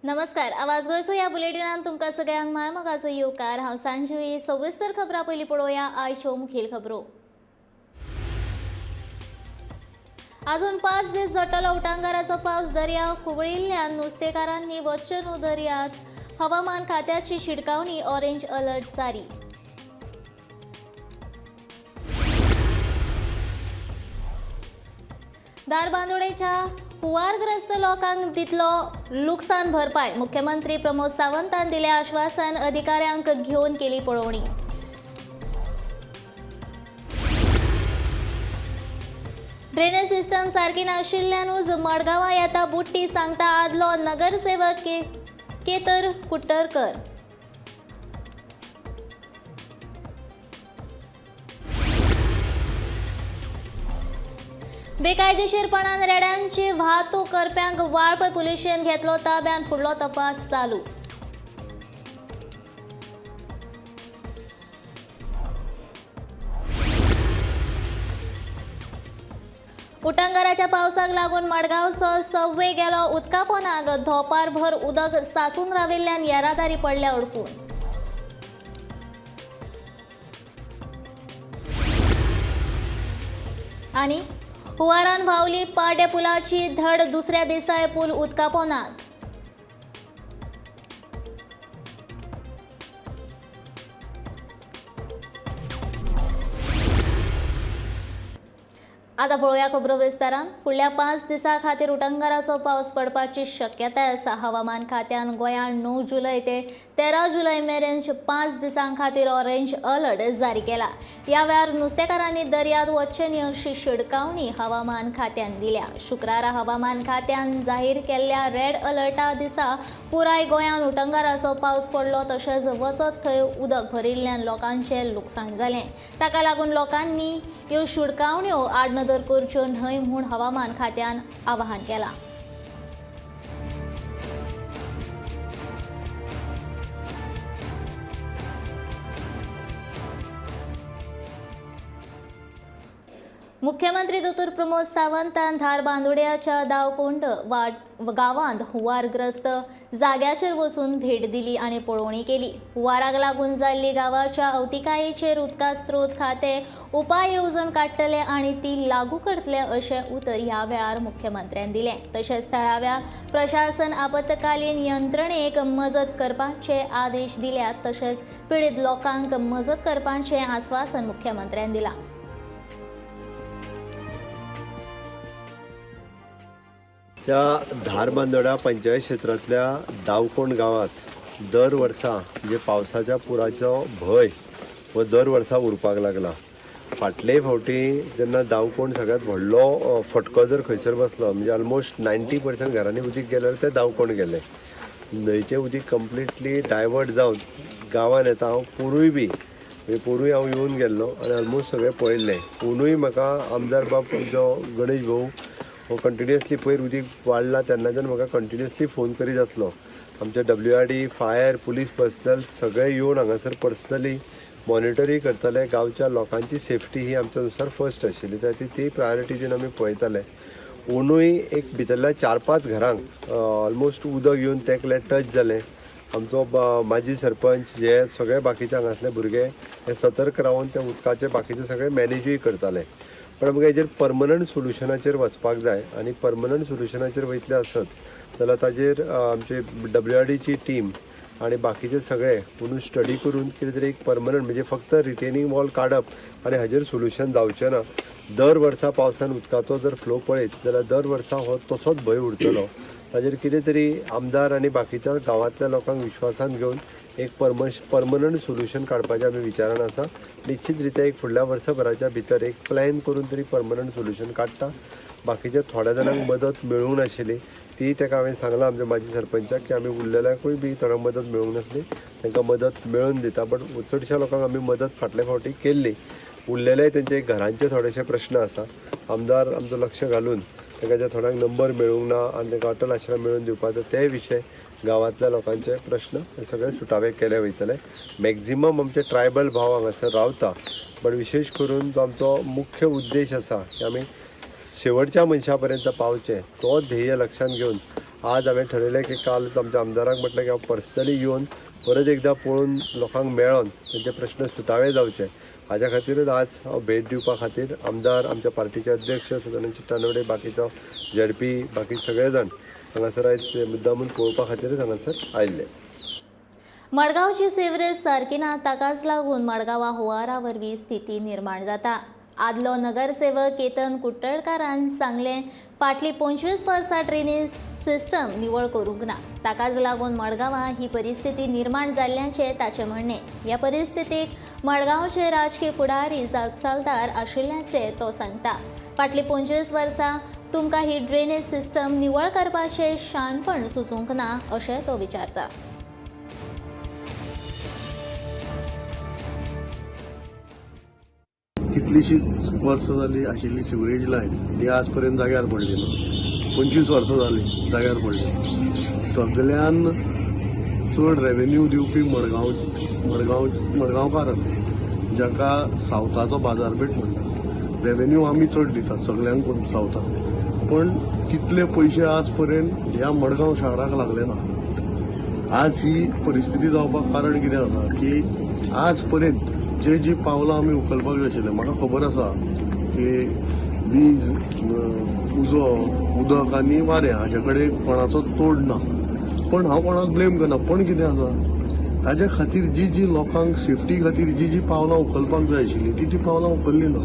नमस्कार. आवाज गोयचो ह्या बुलेटिनान तुमकां सगळ्यांक मायमोगाचो येवकार. हांव सांजवी. सविस्तर खबरां पयलीं पळोवया आयच्यो मुखेल खबरो. अजून 5 दीस जोडटलो उटंगाराचो पावस. दर्या कुबळिल्ल्यान नुस्तेकारांनी वचचें न्हू दर्यांत. हवामान खात्याची शिटकावणी. ऑरेंज अलर्ट जारी. धारबांदोडेच्या हुंवारग्रस्त लोकांक दितलो लुकसाण भरपाय. मुख्यमंत्री प्रमोद सावंतान दिलें आश्वासन. अधिकाऱ्यांक घेवन केली पळोवणी. ड्रेनेज सिस्टम सारकी नाशिल्ल्यानूच मडगांवां येता बुट्टी, सांगता आदलो नगरसेवक केतर कुट्टरकर. बेकायदेशीरपणान रेड्यांची वाहतूक करप्यांक वाळपय पुलिशेन घेतलो ताब्यात. फुडलो तपास चालू. उटंगाराच्या पावसाक लागून मडगांवचो सबवे गेलो उदका पोंदाक. धोपारभर उदक साचून राविल्ल्यान येरादारी पडल्या अडकून. आनी हुंवारान व्हांवली पाड्या पुलाची धड. दुसऱ्या दिसाय पूल उदका पोंदाक. आतां पळोवया खबरो विस्तारान. फुडल्या 5 दिसां खातीर उटंगाराचो पावस पडपाची शक्यताय आसा. हवामान खात्यान गोंयांत 9 जुलय ते 13 जुलय मेरेन 5 दिसां खातीर ऑरेंज अलर्ट जारी केला. ह्या वेळार नुस्तेकारांनी दर्यांत वचचें न्ही अशी शिटकावणी हवामान खात्यान दिल्या. शुक्रारा हवामान खात्यान जाहीर केल्ल्या रेड अलर्टा दिसा पुराय गोंयांत उटंगाराचो पावस पडलो. तशेंच वचत थंय उदक भरिल्ल्यान लोकांचें लुकसाण जालें. ताका लागून लोकांनी ह्यो शिटकावण्यो आडनदर करच्यो न्हय म्हूण हवामान खात्यान आवाहन केलां. मुख्यमंत्री दोतोर प्रमोद सावंतान धारबांदोड्याच्या दावकोंड गांवांत हुंवारग्रस्त जाग्याचेर वचून भेट दिली आनी पळोवणी केली. हुंवाराक लागून जाल्ली गांवाच्या अवतिकायेचेर उदका स्त्रोत खातें उपाय येवजण काडटले आनी ती लागू करतले अशें उतर ह्या वेळार मुख्यमंत्र्यान दिलें. तशेंच थळाव्या प्रशासन आपतकालीन यंत्रणेक मजत करपाचे आदेश दिल्यात. तशेंच पिडीत लोकांक मजत करपाचें आस्वासन मुख्यमंत्र्यान दिलां. त्या धारबांदोडा पंचायत क्षेत्रातल्या दावकोंड गावात दर वर्सा म्हणजे पावसाच्या पुराचो भय हो दर वर्सा उरपाक लागला. फाटले फावटी जेन्ना दावकोंड सगळ्यात व्हडलो फटको जर खंयसर बसलो म्हणजे ऑलमोस्ट 90% घरांनी उदीक गेल्यार ते दावकोंड गेले. न्हंयचें उदीक कंप्लिटली डायवर्ट जावन गांवांत येता. हांव पोरूय हांव येवन गेल्लो आनी ऑलमोस्ट सगळें पळयल्लें. पुणूय म्हाका आमदार बाब जो गणेश भाऊ हो कंटिन्युअसली पयर उदीक वाडला तेन्नाच्यान म्हाका कंटिन्युअसली फोन करीत आसलो. आमचे WRD, फायर, पुलीस पर्सनल सगळे येवन हांगासर पर्सनली मॉनिटरी करताले. गांवच्या लोकांची सेफ्टी ही आमच्या नुसार फर्स्ट आशिल्ली, ती प्रायोरिटी दिवन आमी पळयताले. अंदूय एक भितरल्या 4-5 घरांक ऑलमोस्ट उदक येवन तेंकले टच जालें. आमचो माजी सरपंच जे सगळे बाकीचे हांगासले भुरगे हे सतर्क रावन ते उदकाचे बाकीचे सगळे मॅनेजूय करताले. पण आमकां हेजेर परमनंट सोल्युशनाचेर वचपाक जाय आनी परमनंट सोल्युशनाचेर वयतले आसत जाल्यार ताजेर आमचे WRDची टीम आनी बाकीचे सगळे म्हणून स्टडी करून कितें तरी एक परमनंट म्हणजे फक्त रिटेनिंग वॉल काडप आनी हाजेर सोल्युशन जावचें ना. दर वर्सा पावसान उदकाचो जर फ्लो पळयत जाल्यार दर वर्सा हो तसोच भंय उरतलो. ताजेर कितें तरी आमदार आनी बाकीच्या गांवांतल्या लोकांक विश्वासान घेवन एक परमनंट सोल्युशन काडपाचें आमी विचारान आसा. निश्चित रित्या एक फुडल्या वर्सभराच्या भितर एक प्लॅन करून तरी परमनंट सोल्युशन काडटा. बाकीच्या थोड्या जाणांक मदत मेळूंक नाशिल्ली ती ताका हांवें सांगलां आमच्या माजी सरपंचाक की आमी उरलेल्यांकूय बी थोड्यांक मदत मेळूंक नासली तांकां मदत मेळून दिता. बट चडशा लोकांक आमी मदत फाटल्या फावटी केल्ली. उरलेले तेंचे घरांचे थोडेशे प्रश्न आसा. आमदार आमचो लक्ष घालून तांकां थोड्यांक नंबर मेळूंक ना आनी तांकां अटल आश्रम मेळून दिवपाचो ते विशय गांवांतल्या लोकांचे प्रश्न हे सगळे सुटावे केले वयतले. मॅक्झिमम आमचे ट्रायबल भाव हांगासर रावता. पण विशेष करून जो आमचो मुख्य उद्देश आसा की आमी शेवटच्या मनशा पर्यंत पावचे तो ध्येय लक्षात घेवन आज हांवें ठरयलें की कालच आमच्या आमदाराक म्हटलें की हांव पर्सनली येवन परत एकदां पळोवन लोकांक मेळोन तेंचे प्रश्न सुटावे जावचे हाज्या खातीरच आज हांव भेट दिवपा खातीर आमदार आमच्या पार्टीचे अध्यक्ष सदानंद चिट्टानवडे बाकीचो झेडपी बाकी सगळे जाण हांगासर आयज मुद्दामून पळोवपा खातीरच हांगासर आयिल्ले. मडगांवची सिवरेज सारकी ना ताकाच लागून मडगांवा हुंवारा वरवीं स्थिती निर्माण जाता. आदलो नगरसेवक केतन कुट्टडकारान सांगलें फाटलीं 25 वर्सां ड्रेनेज सिस्टम निवळ करूंक ना ताकाच लागून मडगांवां ही परिस्थिती निर्माण जाल्ल्याचें ताचें म्हणणें. ह्या परिस्थितीक मडगांवचे राजकीय फुडारी जापसालदार आशिल्ल्याचें तो सांगता. फाटलीं 25 वर्सां तुमकां ही ड्रेनेज सिस्टम निवळ करपाचें शाणपण सुचूंक ना अशें तो विचारता. कितलीशींच वर्सां जाली आशिल्ली सिवरेज लायन ती आज पर्यंत जाग्यार पडली ना. 25 वर्सां जाली जाग्यार पडली. सगळ्यान चड रेवेन्यू दिवपी मडगांवकार जाका सावथाचो बाजारपेठ म्हणटात. रेवेन्यू आमी चड दितात सगळ्यांक सावथाक, पण तितले पयशे आज पर्यंत ह्या मडगांव शाराक लागले ना. आज ही परिस्थिती जावपाक कारण कितें आसा की आज पर्यंत जी पावलां आमी उखलपाक जाय आशिल्लें. म्हाका खबर आसा की वीज उजो उदक आनी वारें हाचे कडेन कोणाचो तोड ना, पण हांव कोणाक ब्लेम करना. पण कितें आसा ताचे खातीर जी लोकांक सेफ्टी खातीर जी पावलां उखलपाक जाय आशिल्लीं ती पावलां उखल्ली ना.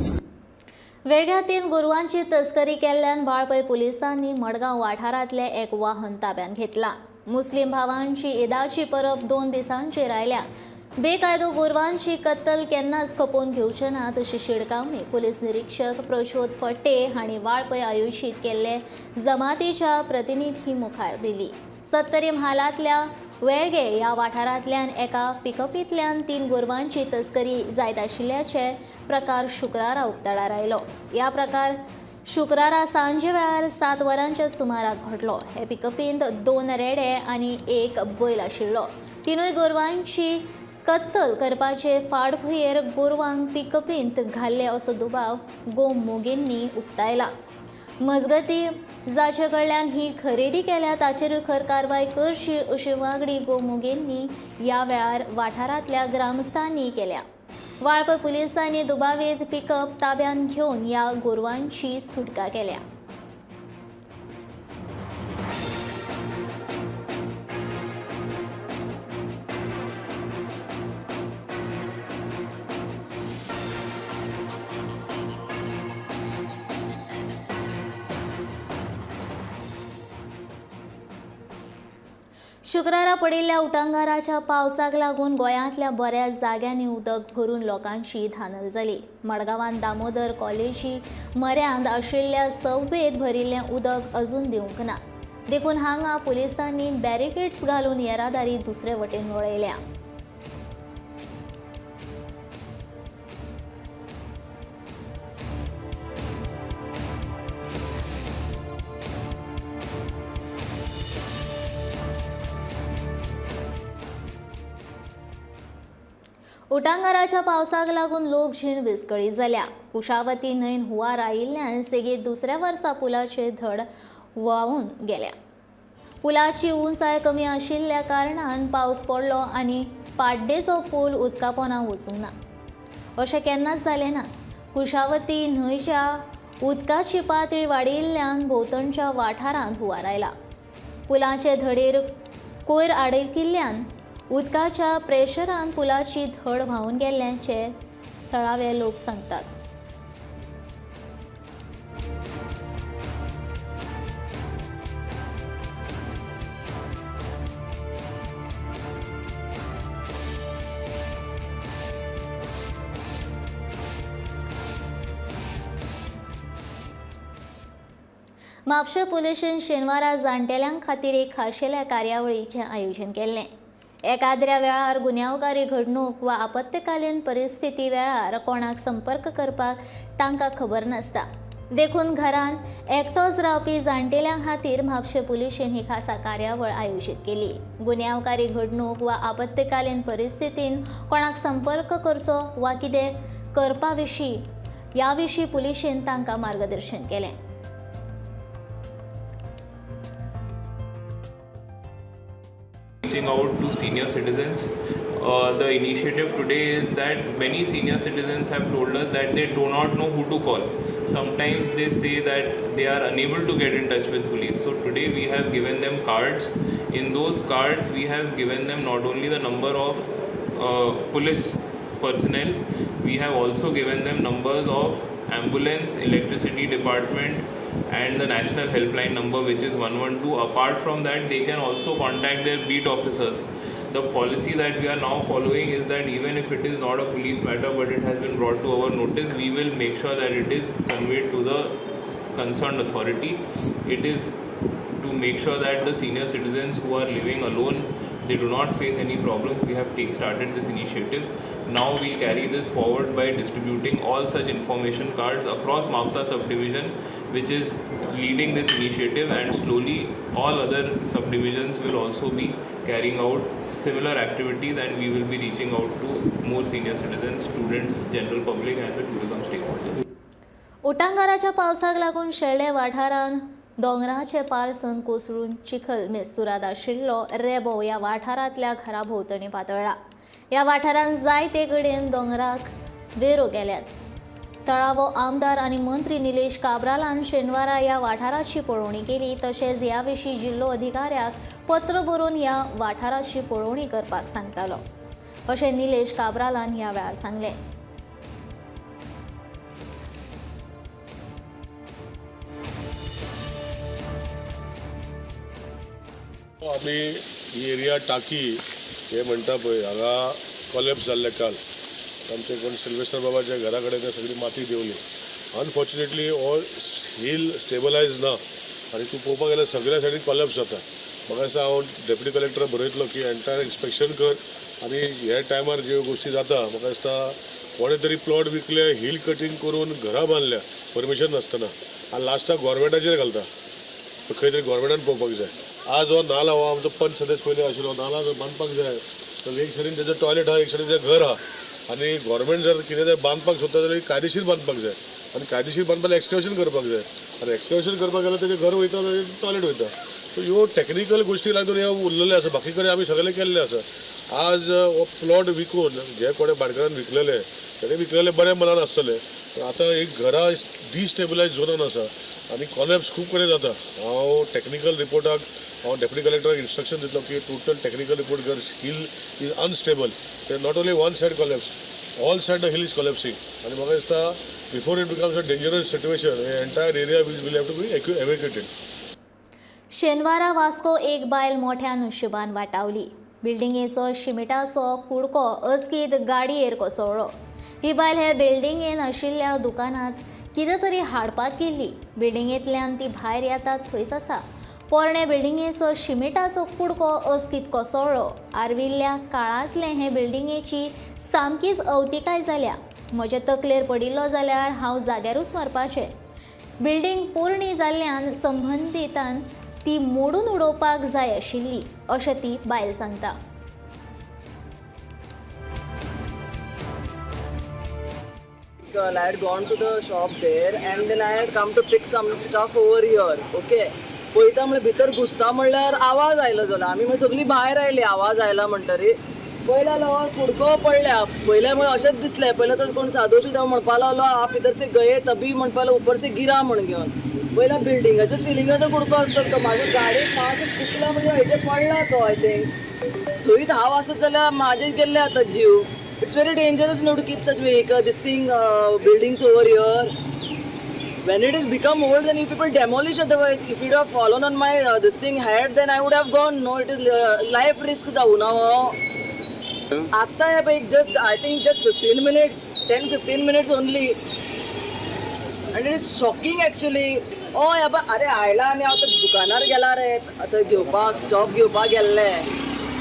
वेगळ्या 3 गोरवांची तस्करी केल्ल्यान वाळपय पुलिसांनी मडगांव वाठारांतलें एक वाहन ताब्यात घेतलां. मुस्लीम भावांची ईदाची परब 2 दिसांचेर आयल्या. बेकायदो गोरवांची कत्तल केन्नाच खपोवन घेवचे नात अशी शिडकावणी पुलीस निरीक्षक प्रचोद फट्टे हांणी वाळपय आयोजीत केल्ले जमातीच्या प्रतिनिधी मुखार दिली. सत्तरी म्हालांतल्या वेळगे ह्या वाठारांतल्यान एका पिकअपींतल्यान 3 गोरवांची तस्करी जायत आशिल्ल्याचे प्रकार शुक्रारा उक्ताडार आयलो. ह्या प्रकार शुक्रारा सांजे वेळार 7 वरांच्या सुमाराक घडलो. हे पिकअपींत 2 रेडे आनी 1 बैल आशिल्लो. 3 गोरवांची कत्तल करपाचे फाटभुंयेर गोरवांक पिकअपींत घाल्ले असो दुबाव गोमोगींनी उक्तायला. मजगतीं जाचे कडल्यान ही खरेदी केल्या ताचेरूय खर कारवाय करची अशी मागणी गोमोगींनी ह्या वेळार वाठारांतल्या ग्रामस्थांनी केल्या. वाळपय पुलिसांनी दुबावीत पिकअप ताब्यात घेवन ह्या गोरवांची सुटका केल्या. शुक्रारा पडिल्ल्या उटंगाराच्या पावसाक लागून गोंयांतल्या बऱ्याच जाग्यांनी उदक भरून लोकांची धानल जाली. मडगांवांत दामोदर कॉलेजी मऱ्यांत आशिल्ल्या सव्वेत भरिल्लें उदक अजून दिवंक ना. देखून हांगा पुलिसांनी बॅरिकेड्स घालून येरादारी दुसरे वटेन वळयल्या. उटंगाराच्या पावसाक लागून लोकजीण विस्कळीत जाल्या. कुशावती न्हंयन हुंवार आयिल्ल्यान सेगीत दुसऱ्या वर्सा पुलाचे धड व्हांवून गेल्या. पुलाची उंचाय कमी आशिल्ल्या कारणान पावस पडलो आनी पाड्डेचो पूल उदका पोंदां वचूंक ना. अशें केन्नाच जालें ना. कुशावती न्हंयच्या उदकाची पातळी वाडिल्ल्यान भोंवतणच्या वाठारांत हुंवार आयला. पुलाचे धडेर कोयर आडकिल्ल्यान उदकाच्या प्रेशरान पुलाची धड व्हांवून गेल्ल्याचे थळावे लोक सांगतात. म्हापशें पुलिशेन शेनवारा जाण्टेल्यांक खातीर एक खाशेल्या कार्यावळीचें आयोजन केल्लें. एकाद्र्या वेळार गुन्यांवकारी घडणूक वा आपत्कालीन परिस्थिती वेळार कोणाक संपर्क करपाक तांकां खबर नासता. देखून घरांत एकटोच रावपी जाण्टेल्यां खातीर म्हापशें पुलिशेन ही खासा कार्यावळ आयोजीत केली. गुन्यांवकारी घडणूक वा आपत्कालीन परिस्थितीन कोणाक संपर्क करचो वा कितें करपा विशीं ह्या विशीं पुलिशेन तांकां मार्गदर्शन केलें. reaching out to senior citizens. The initiative today is that many senior citizens have told us that they do not know who to call. Sometimes they say that they are unable to get in touch with police. So today we have given them cards. In those cards we have given them not only the number of police personnel, we have also given them numbers of ambulance, electricity department and the national helpline number, which is 112. Apart from that, they can also contact their beat officers. The policy that we are now following is that even if it is not a police matter but it has been brought to our notice, we will make sure that it is conveyed to the concerned authority. It is to make sure that the senior citizens who are living alone, they do not face any problems. We have started this initiative. Now we carry this forward by distributing all such information cards across Mapsa subdivision, which is leading this initiative, and slowly all other subdivisions will also be carrying out similar activities, and we will be reaching out to more senior citizens, students, general public and the tourism stakeholders. उटंगाराच्या पावसाक लागून शेळडे वाठारान दोंगराचे पारसून कोसळून चिखल मेस्तुराद आशिल्लो रेबो ह्या वाठारांतल्या घरा भोंवतणी पातळ्ळा. ह्या वाठारांत जायते कडेन दोंगराक वेरो गेल्यात. तळावो आमदार आनी मंत्री निलेश काब्रालान शेनवारा ह्या वाठाराची पळोवणी केली. तशेंच ह्या विशीं जिल्लो अधिकाऱ्याक पत्र बरोवन ह्या वाठाराची पळोवणी करपाक सांगतालो, अशें निलेश काब्रालान ह्या वेळार सांगलें. आमी ही एरिया टाकी हे म्हणटा पळय हांगा कॉलेप्स जाल्ले काल आमचे कोण सिल्वेस्टर बाबाच्या घरा कडेन ते सगळी माती देवली. अनफॉर्च्युनेटली ऑल हिल स्टेबलायज ना आनी तूं पळोवपाक गेल्यार सगळ्या सायडीन कॉलेप्स जाता. म्हाका दिसता हांव डेप्युटी कलेक्टराक बरयतलो की एंटायर इन्स्पेक्शन कर आनी हे टायमार ज्यो गोश्टी जाता म्हाका दिसता कोणे तरी प्लॉट विकले, हिल कटींग करून घरां बांदल्या परमिशन नासतना आनी लास्टाक गोवोरमेंटाचेर घालता. खंय तरी गोवोरमेंटान पळोवपाक जाय. आज हो नाला हो आमचो पंच सदस्य पयलीं आशिल्लो नाला बांदपाक जाय. तर एक सायडीन तेजें टॉयलेट आहा, एक सायडीन तेजें घर आहा आनी गोवोरमेंट जर कितें तें बांदपाक सोदता जाल्यार कायदेशीर बांदपाक जाय आनी कायदेशीर बांदपाक एक्सकवेशन करपाक जाय आनी एक्सकवेशन करपाक गेल्यार तेजें घर वयता टॉयलेट वयता. सो ह्यो टॅक्निकल गोश्टी लागून हे उरलेले आसा. बाकी कडेन आमी सगळे केल्ले आसा. आज हो प्लॉट विकून जे कोणे भाटकारान विकलेले तेणे विकलेले बऱ्या मनान आसतले. आतां एक घरा डिस्टेबलायज झोनान आसा आनी कॉलेप्स खूब कडेन जाता. हांव टॅक्निकल रिपोर्टाक हांव डेप्युटी कलेक्टराक इन्स्ट्रक्शन दितलो की टोटल टॅक्निकल रिपोर्ट कर. Hill is unstable. ते not only one side collapse, all side the hill is collapsing आनी म्हाका दिसता before it becomes a dangerous situation हे entire area will have to be evacuated. शेनवारा वास्को एक बायल मोठ्या नशिबान वाटावली. बिल्डिंगेचो शिमिटाचो कुडको अचकीत गाडयेर कोसळ्ळो. ही बायल हे बिल्डिंगेन आशिल्ल्या दुकानांत कितें तरी हाडपाक गेल्ली. बिल्डिंगेंतल्यान ती भायर येतात थंयच आसा. पोरणे बिल्डिंगेचो शिमिटाचो कुडको अचकीत कोसळ्ळो. आर्विल्ल्या काळांतले हे बिल्डिंगेची सामकीच अवतिकाय जाल्या. म्हजे तकलेर पडिल्लो जाल्यार हांव जाग्यारूच मरपाचें. बिल्डींग पोरणी जाल्ल्यान संबंदीतान ती मोडून उडोवपाक जाय आशिल्ली, अशें ती बायल सांगता. I had gone to the shop there and then I had come to pick some stuff over here. Okay. पळयता म्हणल्यार भितर घुसता म्हणल्यार आवाज आयलो जालो. आमी मागीर सगळीं भायर आयली आवाज आयला म्हणटरी. पयला लागून कुडको पडल्या. पयले म्हळ्यार अशेंच दिसलें. पयले तर कोण सादोशी जावन म्हणपा लागलो आप इधर से गए तभी म्हणपा लागलो ऊपर से गिरा म्हण घेवन. पयला बिल्डिंगाच्या सिलिंगाचो कुडको आसता तो म्हाज्या गाडयेक मातसो चुकला म्हणजे हेजे पडला तो आय थिंक. थंयच हांव आसत जाल्यार म्हाजे गेल्ले आतां जीव. It's very dangerous now to keep such buildings over here. When it has become old, then you people demolish otherwise. If it have fallen on my head, then I would have gone. No, it is life risk जाऊ ना. आता हे पळय just 15 minutes, 10-15 minutes only. And it is shocking actually. अरे आयला आनी हांव दुकानार गेला रे आतां घेवपाक स्टॉक घेवपाक गेल्ले.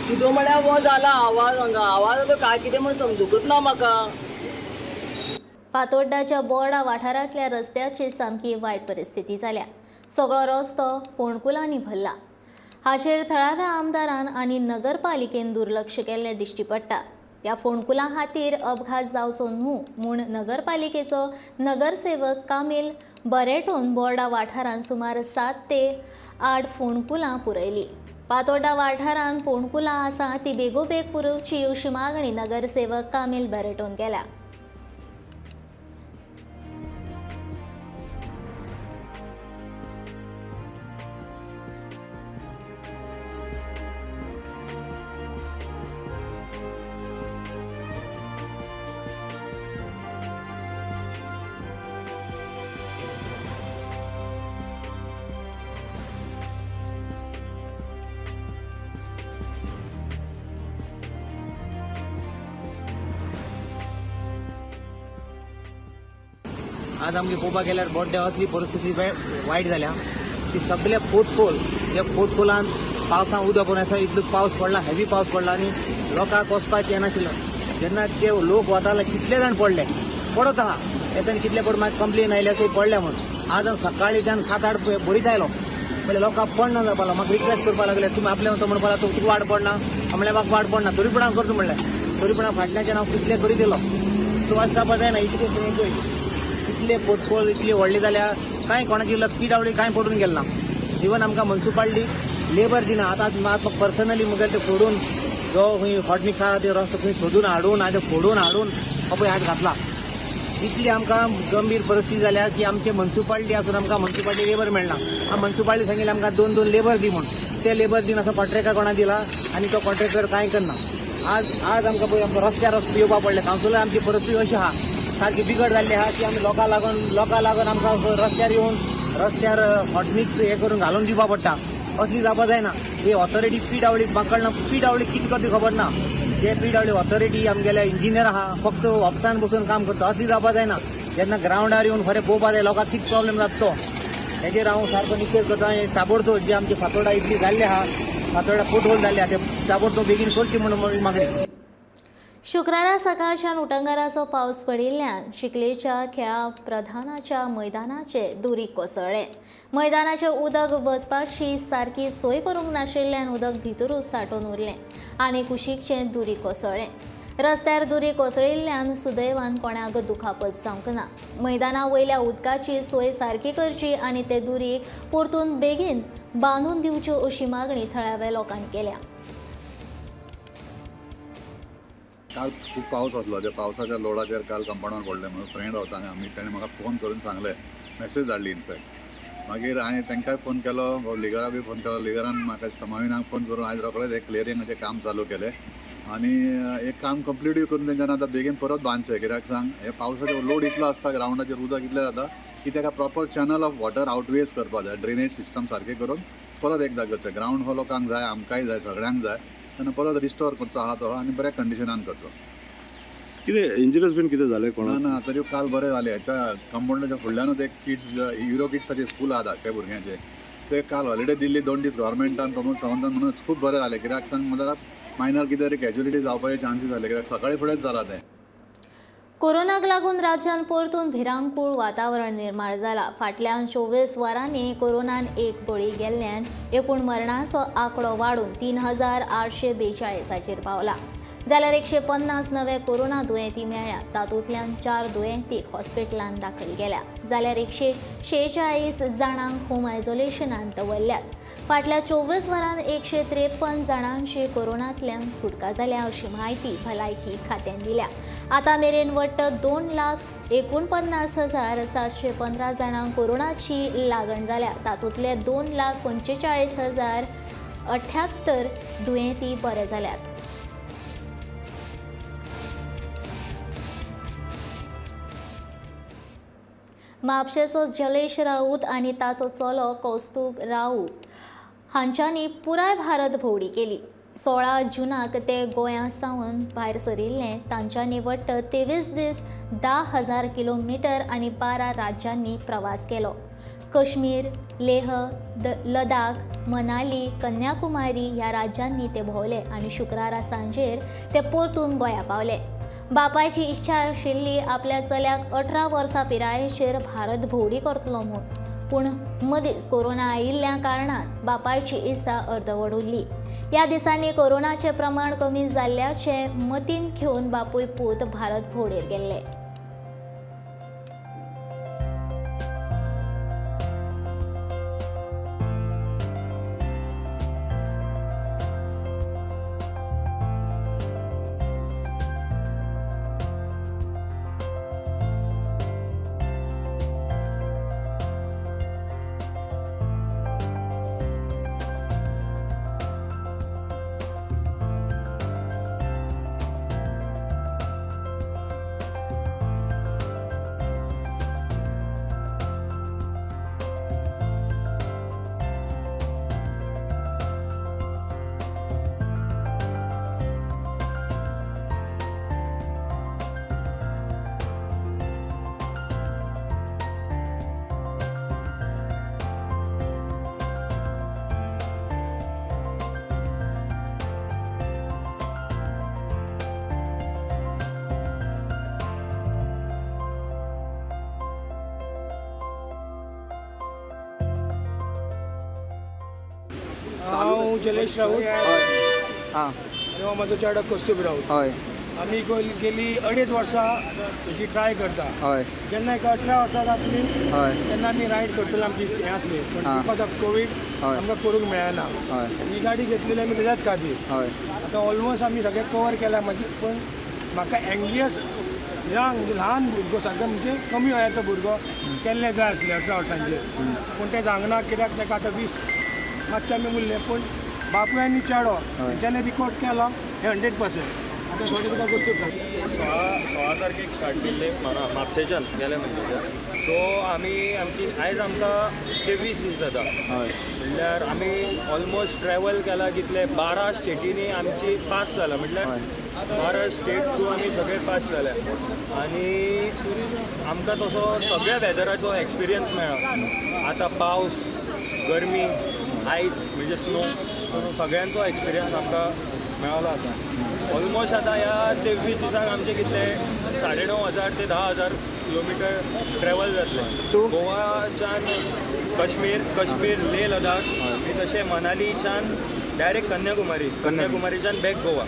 किदो म्हळ्यार वो जाला आवाज हांगा. आवाज आतां काय कितें म्हण समजूकच ना म्हाका. फातोड्डाच्या बोर्डा वाठारांतल्या रस्त्याची सामकी वायट परिस्थिती जाल्या. सगळो रस्तो फोंडकुलांनी भरला. हाचेर थळाव्या आमदारान आनी नगरपालिकेन दुर्लक्ष केल्लें दिश्टी पडटा. ह्या फोंडकुलां खातीर अपघात जावचो न्हू म्हूण नगरपालिकेचो नगरसेवक कामील बरेटोन बोर्डा वाठारांत सुमार 7 ते 8 फोंडकुलां पुरयलीं. पातोड्डा वाठारांत फोंडकुलां आसा ती बेगोबेग पुरोवची अशी मागणी नगरसेवक कामील बेरेटोन केल्या. आज आमगे पळोवपाक गेल्यार बोड्डे असली परिस्थिती वायट जाल्या की सगळे पोटफोल जे पोटफोलान पावसान उदक पण आसा इतलो पावस पडला हेवी पावस पडला आनी लोकांक वचपाक येनाशिल्लो जेन्ना ते लोक वताले कितले जाण पडले पडत आहा याच्यान कितले कोण म्हाका कंप्लेन आयल्या थंय पडले म्हणून आज हांव सकाळी जावन 7-8 बरीत आयलो म्हणजे लोकांक पडना जावपा लागलो म्हाका रिक्वेस्ट करपाक लागले तुमी आपले म्हणटा म्हणपा लागलो तुका वाट पडना म्हणल्यार म्हाका वाट पडना तरी पूण हांव करता म्हणलें तरी पूण हांव फाटल्याच्यान हांव कितले करीत येयलो तूं अशें जावपा जायना इतके पळय इतले पोटफोल इतली व्हडली जाल्या कांय कोणाची पीडब्ल्यूडी कांय पडून गेल ना इवन आमकां म्युन्सिपालिटी लेबर दिना आतां म्हाका पर्सनली मुगेल ते फोडून जो खंय हॉटमिक्स आहा ते रस्तो खंय सोदून हाडून आतां फोडून हाडून हो पळय हात घातला इतली आमकां गंभीर परिस्थिती जाल्या की आमचे म्युन्सिपालिटी आसून आमकां म्युन्सिपालिटी लेबर मेळना हांव म्युन्सिपालिटी सांगिल्लें आमकां 2-2 लेबर दी म्हूण ते लेबर दिन असो कॉन्ट्रॅक्टर कोणा दिला आनी तो कॉन्ट्रॅक्टर कांय करना आज आमकां पळय आमकां रस्त्यार येवपाक पडलें कावन्सिलर आमची परिस्थिती अशी आहा सारकी बिगड जाल्ली आहा की आमी लोकां लागून आमकां रस्त्यार येवन रस्त्यार हॉटमिक्स हे करून घालून दिवपा पडटा असली जावपा जायना ही ऑथॉरिटी पीडब्ल्यूडी म्हाका कळना पीडब्ल्यूडी कितें करता खबर ना जे पीडब्ल्यूडी ऑथॉरिटी आमगेले इंजिनियर आहा फक्त ऑफिसान बसून काम करता असली जावपा जायना जेन्ना ग्रावंडार येवन खरें पळोवपा जाय लोकांक कितें प्रॉब्लेम जाता तो हेजेर हांव सारको निशेध करता हे ताबडतोब जे आमची फातोर्डा इतली जाल्ली आहा फातोर्डा पोटहोल जाल्ली आहा ते ताबडतोब बेगीन करची म्हणून मागणी. शुक्रारा सकाळच्यान उटंगराचो पावस पडिल्ल्यान चिखलेच्या खेळा प्रधानाच्या मैदानाचे दुरीक कोसळ्ळे. मैदानाचे उदक वचपाची सारकी सोय करूंक नाशिल्ल्यान उदक भितरूच सांठून उरलें आनी कुशीकचें दुरीक कोसळ्ळें. रस्त्यार दुरीक कोसळिल्ल्यान सुदैवान कोणाक दुखापत जावंक ना. मैदाना वयल्या उदकाची सोय सारकी करची आनी ते दुरीक परतून बेगीन बांदून दिवच्यो अशी मागणी थळाव्या लोकांनी केल्या. काल खूप पाऊस असलो त्या पावसाच्या लोडाचेर काल कंपाऊंडार पडले म्हणून फ्रेंड होता आमी ताणें म्हाका फोन करून सांगलें मॅसेज धाडली इनफॅक्ट मागीर हांवें तांकांय फोन केलो लिगरा बी फोन केलो लिगरान म्हाका समाविनाक फोन करून आयज रोखडेंच एक क्लियरिंगाचें काम चालू केलें आनी एक काम कंप्लीट करून तेंच्यान आतां बेगीन परत बांदचें कित्याक सांग हे पावसाचो लोड इतलो आसता ग्रावंडाचेर उदक इतलें जाता की ताका proper channel of water outweighs करपाक जाय ड्रेनेज सिस्टम सारकें करून परत एकदां करचें ग्रावंड हो लोकांक जाय आमकांय जाय सगळ्यांक जाय तेन्ना परत रिस्टोर करचो आहा तो आनी बऱ्या कंडिशनान करचो. कितें इंजुरीज बीन कितें जालें कोणाक? ना तरी काल बरें जालें हेच्या कंपाऊंडाच्या फुडल्यानूच एक किड्स युरो किड्साचें स्कूल आहा धाकट्या भुरग्यांचें ते काल हॉलिडे दिल्ली 2 दीस गव्हर्मेंटान प्रमोद सावंतान म्हणून खूब बरें जालें कित्याक सांग म्हणल्यार मायनर कितें तरी कॅज्युलिटी जावपाचे चान्सीस जाले कित्याक सकाळी फुडेंच जाला तें. कोरोनाक लागून राज्यात परतून भिरांकूळ वातावरण निर्माण जाला. फाटल्या 24 वरांनी कोरोनान एक बळी गेल्ल्यान एकूण मरणांचो आंकडो वाडून 3842 पावला. जाल्यार 150 नवे कोरोना दुयेंती मेळ्ळ्या. तातूंतल्यान 4 दुयेंतीक हॉस्पिटलांत दाखल केल्या. जाल्यार 146 जाणांक होम आयसोलेशनांत दवरल्यात. फाटल्या 24 वरांत 153 जाणांची कोरोनांतल्यान सुटका जाल्या अशी माहिती भलायकी खात्यान दिल्या. आतां मेरेन वट्ट 2,49,715 जाणांक कोरोनाची लागण जाल्या. तातूंतले 2,45,078 दुयेंती बरे जाल्यात. म्हापशेचो जलेश राऊत आनी ताचो चलो कौस्तुभ राऊत हांच्यांनी पुराय भारत भोंवडी केली. 16 जूनाक ते गोंया सावन भायर सरिल्ले. तांच्यांनी वट्ट 23 दीस 10,000 किलोमिटर आनी 12 राज्यांनी प्रवास केलो. काश्मीर, लेह, लडाख, मनाली, कन्याकुमारी ह्या राज्यांनी ते भोंवले आनी शुक्रारा सांजेर ते परतून गोंया पावले. बापायची इच्छा आशिल्ली आपल्या चल्याक 18 वर्सां पिरायेचेर भारत भोंवडी करतलो म्हूण, पूण मदींच कोरोना आयिल्ल्या कारणान बापायची इत्सा अर्दवट उरली. ह्या दिसांनी कोरोनाचें प्रमाण कमी जाल्ल्याचे मतीन घेवन बापूय पूत भारत भोंवडेर गेल्ले. कुशलेश राऊत हां आणि हो म्हाजो चेडो कौस्तुभ राऊत. हय आमी गेली 2.5 वर्सां अशी ट्राय करता. हय जेन्ना एक 18 वर्सां जातली हय तेन्ना आमी रायड करतलो आमची हें आसली पण हां. बिकॉज ऑफ कोवीड हय. आमकां करूंक मेळना. हय ही गाडी घेतलेली आमी तेज्याच खातीर. हय आतां ऑलमोस्ट आमी सगळें कवर केला म्हाजी पण म्हाका एंग्लियस ल्हान भुरगो सारको म्हणजे कमी वयाचो भुरगो केल्ले जाय आसले 18 वर्सांचे पूण ते जावंक ना कित्याक ताका आतां 20 मातशें आमी उरले पूण बापूय आनी चेडो तेच्यानी रिकॉर्ड केलो हे 100%. आतां थोडी तुका गोश्टी सांगता. 16 तारखेक स्टार्ट केल्ले म्हापशेच्यान गेल्या म्हयन्याच्या. सो आमी आमची आयज आमकां 23 दीस जाता. हय म्हणल्यार आमी ऑलमोस्ट ट्रॅवल केला कितले 12 स्टेटीनी आमची पास जाला. म्हणल्यार 12 स्टेट थ्रू आमी सगळे पास जाले आनी आमकां तसो सगळ्या वेदराचो एक्सपिरियन्स मेळ्ळा. आतां पावस गरमी आयस म्हणजे स्नो सगळ्यांचो एक्सपिरियन्स आमकां मेळ्ळो आसा. ऑलमोस्ट आतां ह्या 23 दिसांक आमचे कितले 9,500 ते 10,000 किलोमिटर ट्रॅवल जातले. गोवाच्यान कश्मीर लेह लडाख आनी तशें मनालीच्यान डायरेक्ट कन्याकुमारीच्यान बॅक गोवा.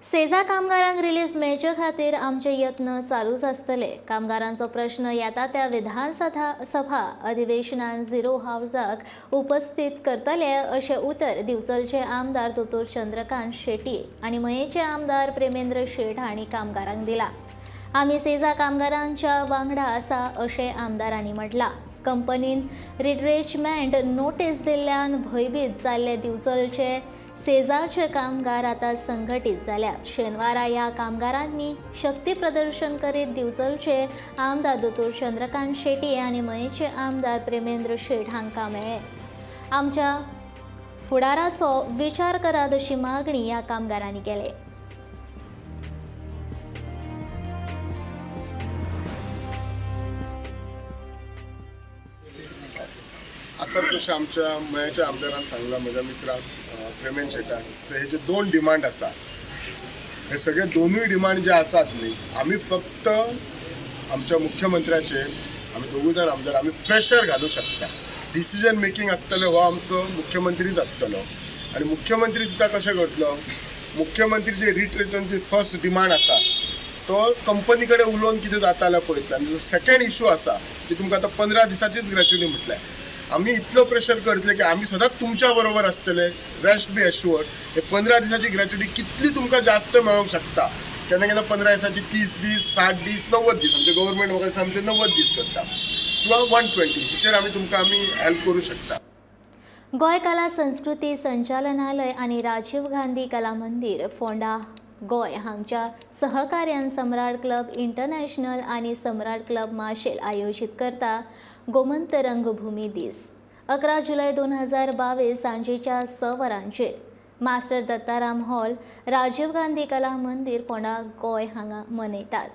सेजा कामगारांक रिलीफ मेळचे खातीर आमचे यत्न चालूच आसतले. कामगारांचो प्रश्न येता त्या विधानसभा अधिवेशनात झिरो हावजाक उपस्थित करतले अशें उतर दिवचलचे आमदार दोतोर चंद्रकांत शेट्टी आनी मयेचे आमदार प्रेमेंद्र शेट हांणी कामगारांक दिला. आमी सेजा कामगारांच्या वांगडा आसा अशें आमदारांनी म्हटलां. कंपनीन रिट्रेचमेंट नोटीस दिल्ल्यान भयभीत जाल्ले दिवचलचे सेजाचे कामगार आता संघटीत जाल्या. शेनवारा ह्या कामगारांनी शक्ती प्रदर्शन करीत दिवचलचे आमदार दोतोर चंद्रकांत शेट्टी आनी मयेचे आमदार प्रेमेंद्र शेट हांकां मेळ्ळे. आमच्या फुडाराचो विचार करात अशी मागणी ह्या कामगारांनी केली. आता जशें आमच्या मयाच्या आमदारान सांगला म्हज्या मित्राक प्रेमेन शेटान हे जे 2 डिमांड आसात हे सगळे दोनूय डिमांड जे आसात न्ही आमी फक्त आमच्या मुख्यमंत्र्याचेर आमी दोगूय जाण आमदार आमी प्रेशर घालूं शकता. डिसिजन मेकींग आसतलो हो आमचो मुख्यमंत्रीच आसतलो आनी मुख्यमंत्री सुद्दां कशें करतलो. मुख्यमंत्री जे रिट्रेशनची फर्स्ट डिमांड आसा तो कंपनी कडेन उलोवन कितें जाता जाल्यार पळयतलो आनी सेकंड इशू आसा जी तुमकां आतां 15 दिसाचीच ग्रॅच्युटी म्हटल्यार आमी इतलो प्रेशर करतले की आमी सदांच तुमच्या बरोबर आसतले. रेस्ट बी एश्युअर्ड हे 15 दिसाची ग्रॅच्युटी कितली तुमकां जास्त मेळोंक शकता. केन्ना केन्ना 15 दिसाची 30 दीस 60 दीस 90 दीस आमचे गव्हर्मेंट वगैरे आमचे 90 दीस करता किंवा 120 हेचेर आमी तुमकां हेल्प करूं शकता. गोय कला संस्कृती संचालनालय आनी राजीव गांधी कला मंदिर फोंडा गोय हांच्या सहकार्यान सम्राट क्लब इंटरनॅशनल आनी सम्राट क्लब माशेल आयोजीत करता गोमंत रंगभूमी दीस. 11 जुलय 2022 सांजेच्या 6 वरांचेर मास्टर दत्ताराम हॉल राजीव गांधी कला मंदिर फोंडा गोय हांगा मनयतात.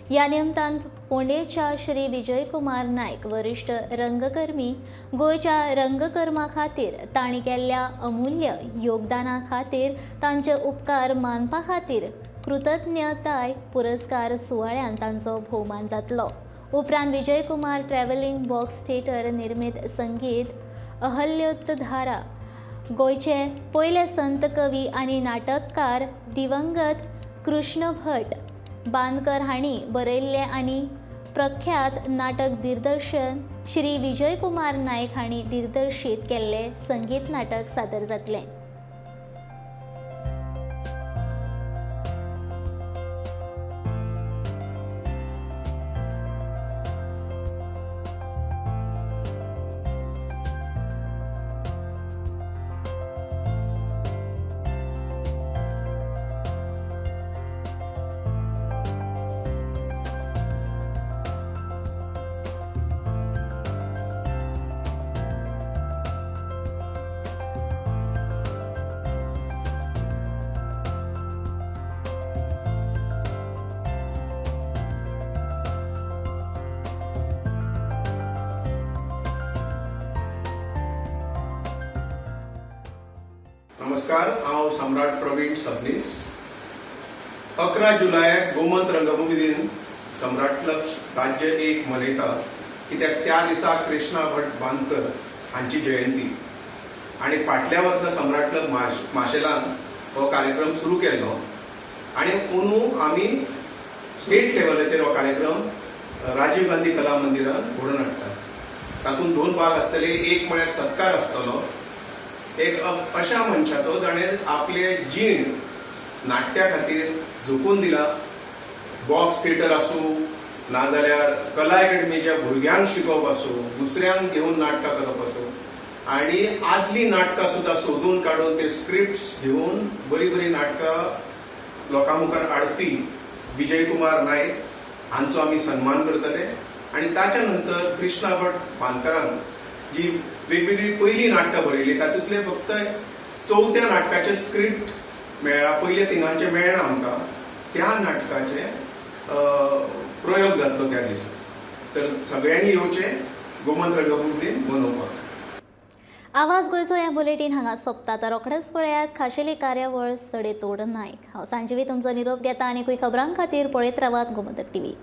ह्या निमतान फोंडेच्या श्री विजयकुमार नायक वरिश्ठ रंगकर्मी गोंयच्या रंगकर्मा खातीर तांणी केल्ल्या अमूल्य योगदाना खातीर तांचे उपकार मानपा खातीर कृतज्ञताय पुरस्कार सुवाळ्यान तांचो भोवमान जातलो. उपरांत विजयकुमार ट्रॅव्हलिंग बॉक्स थिएटर निर्मीत संगीत अहल्योद्धारा गोंयचे पयले संत कवी आनी नाटककार दिवंगत कृष्ण भट बांदकर हांणी बरयल्ले आनी प्रख्यात नाटक दिग्दर्शन श्री विजयकुमार नायक हांणी दिग्दर्शीत केल्ले संगीत नाटक सादर जातलें. नमस्कार, हांव सम्राट प्रवीण सबनीस. 11 जुलयाक गोमंत रंगभूमी दिन सम्राट क्लब राज्य 1 मनयता कित्याक त्या दिसा कृष्णा भट बांदकर हांची जयंती. आणि फाटल्या वर्सा सम्राट क्लब माशेलान हो कार्यक्रम सुरू केल्लो आणि अंदू आमी स्टेट लेवलाचेर हो कार्यक्रम राजीव गांधी कला मंदिरान घडोवन हाडटा. तातूंत 2 भाग आसतले. एक म्हळ्यार सत्कार आसतलो एक अशा मनशाचो जाणें आपले जीण नाट्या खातीर झोकून दिला. बॉक्स थिएटर आसूं नाजाल्यार कला अकॅडमीच्या भुरग्यांक शिकोवप आसूं, दुसऱ्यांक घेवन नाटकां करप आसूं आनी आदली नाटकां सुद्दां सोदून काडून ते स्क्रिप्ट्स घेवन बरी बरी नाटकां लोकां मुखार हाडपी विजय कुमार नायक हांचो आमी सन्मान करतले. आनी ताच्या नंतर कृष्णा भट बांदकरान जी वेगवेगळी पयलीं नाटकां बरयली तातूंतले फक्त 4थ्या नाटकाचे स्क्रिप्ट मेळ्ळा. पयले तिंगांचे मेळना आमकां. त्या नाटकाचे प्रयोग जातलो त्या दिसा. तर सगळ्यांनी येवचें गोमंत रंगभूमीन मनोवपाक. आवाज गोंयचो ह्या बुलेटीन हांगा सोंपता. तर रोखडेच पळयात खाशेली कार्यावळ सडेतोड नायक. हांव सांजवी तुमचो निरोप घेता आनी खबरां खातीर पळयत रावात गोमंतक TV.